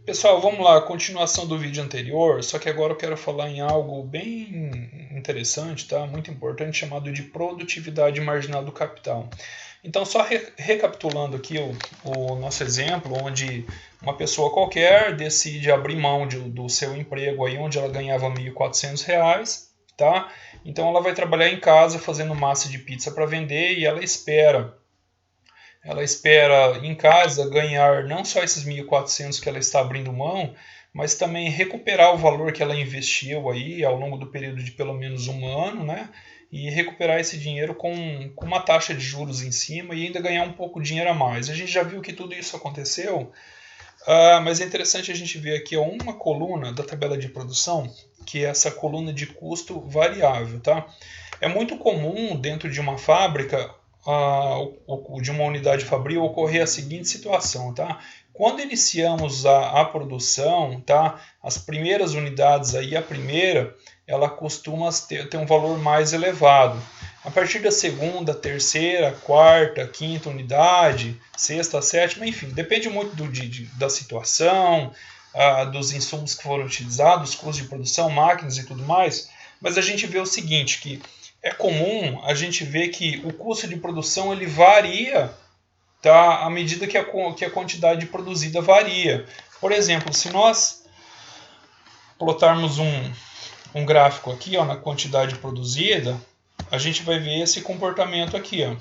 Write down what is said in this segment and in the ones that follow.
Pessoal, vamos lá, continuação do vídeo anterior, só que agora eu quero falar em algo bem interessante, tá? Muito importante, chamado de produtividade marginal do capital. Então, só recapitulando aqui o nosso exemplo, onde uma pessoa qualquer decide abrir mão do seu emprego aí, onde ela ganhava R$ 1.400, tá? Então, ela vai trabalhar em casa fazendo massa de pizza para vender e ela espera em casa ganhar não só esses 1.400 que ela está abrindo mão, mas também recuperar o valor que ela investiu aí ao longo do período de pelo menos um ano, né? E recuperar esse dinheiro com uma taxa de juros em cima e ainda ganhar um pouco de dinheiro a mais. A gente já viu que tudo isso aconteceu, mas é interessante a gente ver aqui uma coluna da tabela de produção, que é essa coluna de custo variável, tá? É muito comum dentro de uma fábrica, de uma unidade fabril, ocorrer a seguinte situação, tá? Quando iniciamos a produção, tá? As primeiras unidades aí, a primeira, ela costuma ter um valor mais elevado. A partir da segunda, terceira, quarta, quinta unidade, sexta, sétima, enfim, depende muito da situação, dos insumos que foram utilizados, custos de produção, máquinas e tudo mais, mas a gente vê o seguinte, que é comum a gente ver que o custo de produção ele varia, tá, à medida que a quantidade produzida varia. Por exemplo, se nós plotarmos um gráfico aqui, ó, na quantidade produzida, a gente vai ver esse comportamento aqui, ó.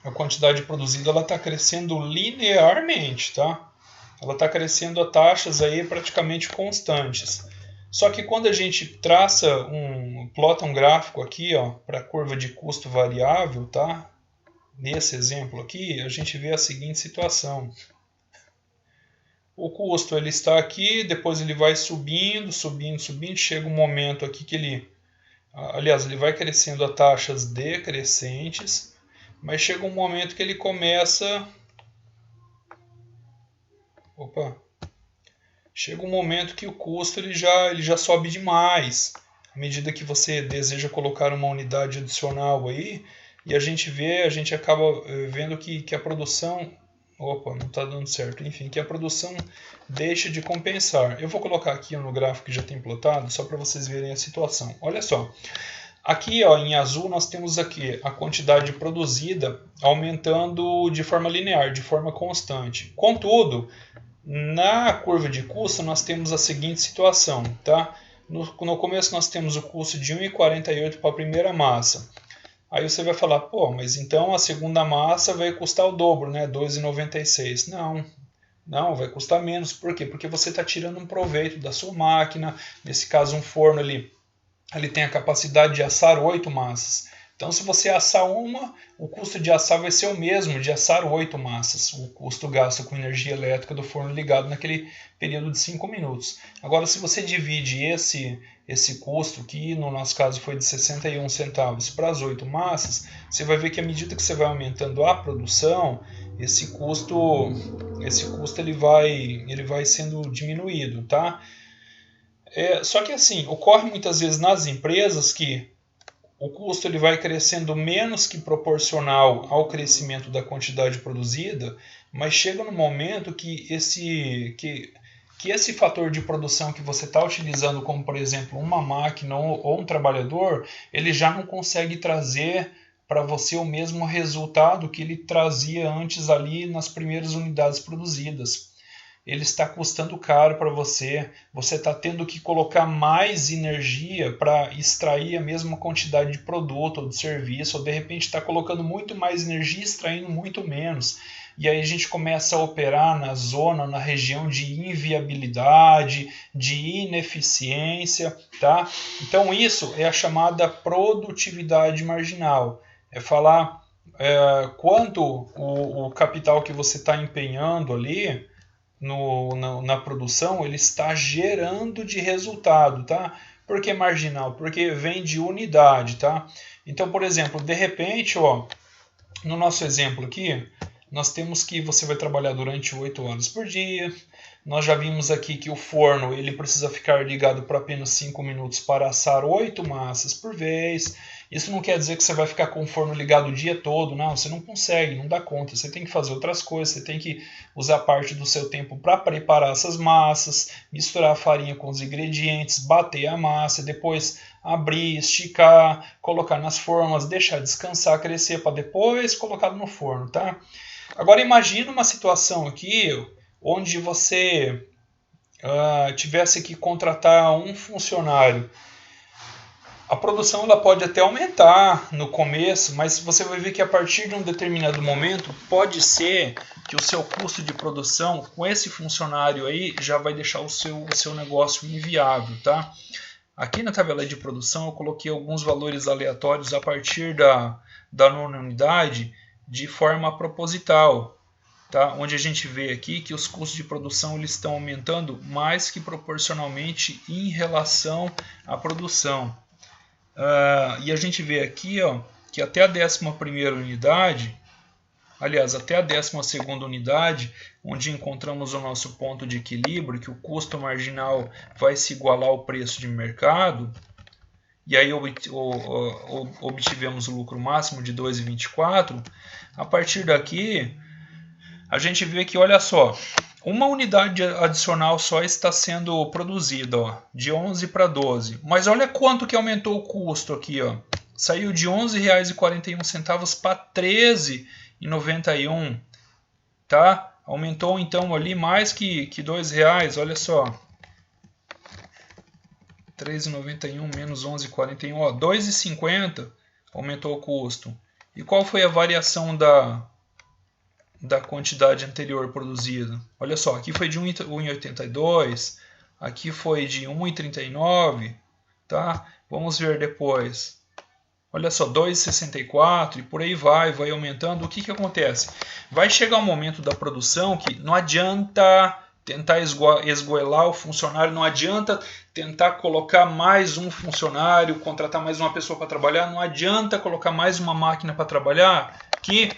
A quantidade produzida ela está crescendo linearmente, tá? Ela está crescendo a taxas aí praticamente constantes. Só que quando a gente plota um gráfico aqui, ó, para a curva de custo variável, tá? Nesse exemplo aqui, a gente vê a seguinte situação. O custo ele está aqui, depois ele vai subindo, subindo, subindo, chega um momento aqui que ele vai crescendo a taxas decrescentes, mas chega um momento que ele começa, opa, chega um momento que o custo ele já sobe demais, à medida que você deseja colocar uma unidade adicional aí, e a gente acaba vendo que a produção, opa, não está dando certo, enfim, que a produção deixa de compensar. Eu vou colocar aqui no gráfico que já tem plotado, só para vocês verem a situação. Olha só, aqui ó, em azul nós temos aqui a quantidade produzida aumentando de forma linear, de forma constante. Contudo, na curva de custo, nós temos a seguinte situação, tá? No começo nós temos o custo de 1,48 para a primeira massa. Aí você vai falar, pô, mas então a segunda massa vai custar o dobro, né? 2,96. Não, não, vai custar menos. Por quê? Porque você está tirando um proveito da sua máquina. Nesse caso, um forno ele tem a capacidade de assar 8 massas. Então, se você assar uma, o custo de assar vai ser o mesmo de assar 8 massas, o custo gasto com energia elétrica do forno ligado naquele período de 5 minutos. Agora, se você divide esse custo, que no nosso caso foi de 61 centavos, para as 8 massas, você vai ver que à medida que você vai aumentando a produção, esse custo ele vai sendo diminuído, tá? Só que assim, ocorre muitas vezes nas empresas que o custo ele vai crescendo menos que proporcional ao crescimento da quantidade produzida, mas chega no momento que esse fator de produção que você está utilizando, como por exemplo uma máquina ou um trabalhador, ele já não consegue trazer para você o mesmo resultado que ele trazia antes ali nas primeiras unidades produzidas. Ele está custando caro para você, você está tendo que colocar mais energia para extrair a mesma quantidade de produto ou de serviço, ou de repente está colocando muito mais energia e extraindo muito menos. E aí a gente começa a operar na região de inviabilidade, de ineficiência, tá? Então isso é a chamada produtividade marginal. É falar quanto o capital que você está empenhando ali na produção, ele está gerando de resultado, tá? Por que marginal? Porque vem de unidade, tá? Então, por exemplo, de repente, ó, no nosso exemplo aqui, nós temos que você vai trabalhar durante 8 horas por dia. Nós já vimos aqui que o forno ele precisa ficar ligado por apenas 5 minutos para assar 8 massas por vez. Isso não quer dizer que você vai ficar com o forno ligado o dia todo, não, você não consegue, não dá conta, você tem que fazer outras coisas, você tem que usar parte do seu tempo para preparar essas massas, misturar a farinha com os ingredientes, bater a massa, depois abrir, esticar, colocar nas formas, deixar descansar, crescer para depois colocar no forno, tá? Agora imagine uma situação aqui onde você tivesse que contratar um funcionário. A produção ela pode até aumentar no começo, mas você vai ver que a partir de um determinado momento pode ser que o seu custo de produção com esse funcionário aí já vai deixar o seu negócio inviável, tá? Aqui na tabela de produção eu coloquei alguns valores aleatórios a partir da nona unidade de forma proposital, tá? Onde a gente vê aqui que os custos de produção eles estão aumentando mais que proporcionalmente em relação à produção. E a gente vê aqui que até a 11ª unidade, aliás, até a 12ª unidade, onde encontramos o nosso ponto de equilíbrio, que o custo marginal vai se igualar ao preço de mercado, e aí obtivemos o lucro máximo de 2,24, a partir daqui a gente vê que, olha só, uma unidade adicional só está sendo produzida, de 11 para 12. Mas olha quanto que aumentou o custo aqui. Saiu de R$ 11,41 para R$ 13,91. Tá? Aumentou então ali mais que R$ 2,00. Olha só. R$ 13,91 menos 11,41. R$ 2,50 aumentou o custo. E qual foi a variação da quantidade anterior produzida? Olha só, aqui foi de 1,82, aqui foi de 1,39, tá? Vamos ver depois. Olha só, 2,64 e por aí vai aumentando. O que acontece? Vai chegar um momento da produção que não adianta tentar esgoelar o funcionário, não adianta tentar colocar mais um funcionário, contratar mais uma pessoa para trabalhar, não adianta colocar mais uma máquina para trabalhar, que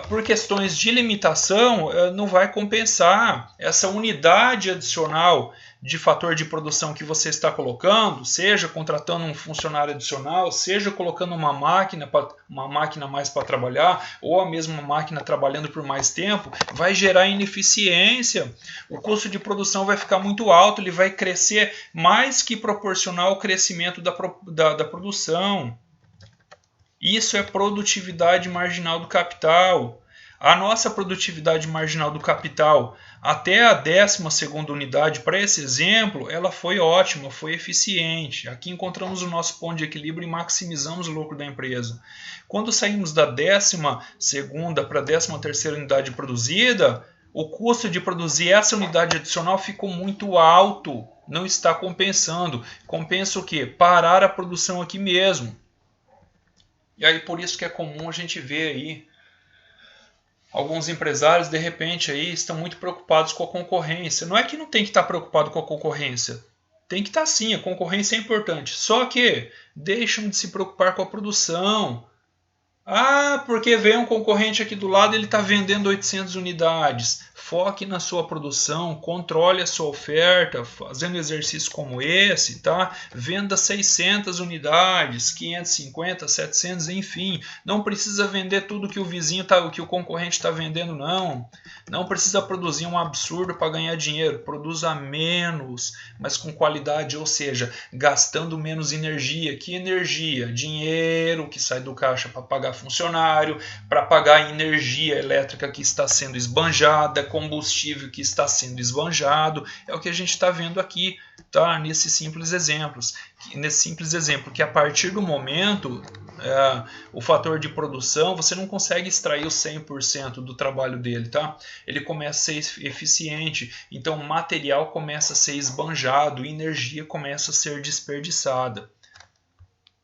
por questões de limitação, não vai compensar essa unidade adicional de fator de produção que você está colocando, seja contratando um funcionário adicional, seja colocando uma máquina mais para trabalhar, ou a mesma máquina trabalhando por mais tempo, vai gerar ineficiência. O custo de produção vai ficar muito alto, ele vai crescer mais que proporcional ao crescimento da produção. Isso é produtividade marginal do capital. A nossa produtividade marginal do capital até a 12ª unidade, para esse exemplo, ela foi ótima, foi eficiente. Aqui encontramos o nosso ponto de equilíbrio e maximizamos o lucro da empresa. Quando saímos da 12ª para a 13ª unidade produzida, o custo de produzir essa unidade adicional ficou muito alto, não está compensando. Compensa o quê? Parar a produção aqui mesmo. E aí por isso que é comum a gente ver aí alguns empresários de repente aí estão muito preocupados com a concorrência. Não é que não tem que estar preocupado com a concorrência. Tem que estar sim, a concorrência é importante. Só que deixam de se preocupar com a produção. Porque vem um concorrente aqui do lado, ele está vendendo 800 unidades. Foque na sua produção, controle a sua oferta, fazendo exercícios como esse, tá? Venda 600 unidades, 550, 700, enfim. Não precisa vender tudo que o vizinho que o concorrente está vendendo, não. Não precisa produzir um absurdo para ganhar dinheiro. Produza menos, mas com qualidade, ou seja, gastando menos energia. Que energia? Dinheiro que sai do caixa para pagar funcionário, para pagar a energia elétrica que está sendo esbanjada, combustível que está sendo esbanjado. É o que a gente está vendo aqui, tá? Nesses simples exemplos. Nesse simples exemplo, que a partir do momento, o fator de produção, você não consegue extrair o 100% do trabalho dele, tá? Ele começa a ser eficiente, então o material começa a ser esbanjado, energia começa a ser desperdiçada.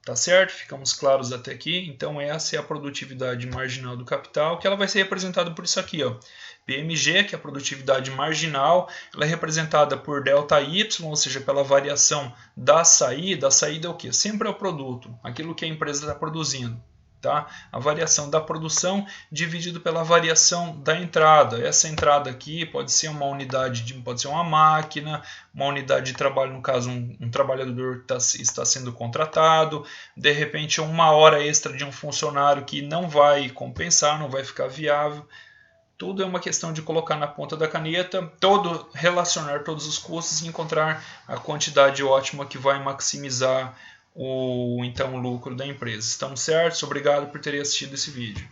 Tá certo? Ficamos claros até aqui? Então essa é a produtividade marginal do capital, que ela vai ser representada por isso aqui, ó. PMG, que é a produtividade marginal, ela é representada por ΔY, ou seja, pela variação da saída. A saída é o quê? Sempre é o produto, aquilo que a empresa está produzindo. Tá? A variação da produção dividido pela variação da entrada. Essa entrada aqui pode ser uma unidade, pode ser uma máquina, uma unidade de trabalho, no caso um trabalhador que está sendo contratado, de repente 1 hora extra de um funcionário que não vai compensar, não vai ficar viável. Tudo é uma questão de colocar na ponta da caneta, relacionar todos os custos e encontrar a quantidade ótima que vai maximizar o lucro da empresa. Estamos certos? Obrigado por terem assistido esse vídeo.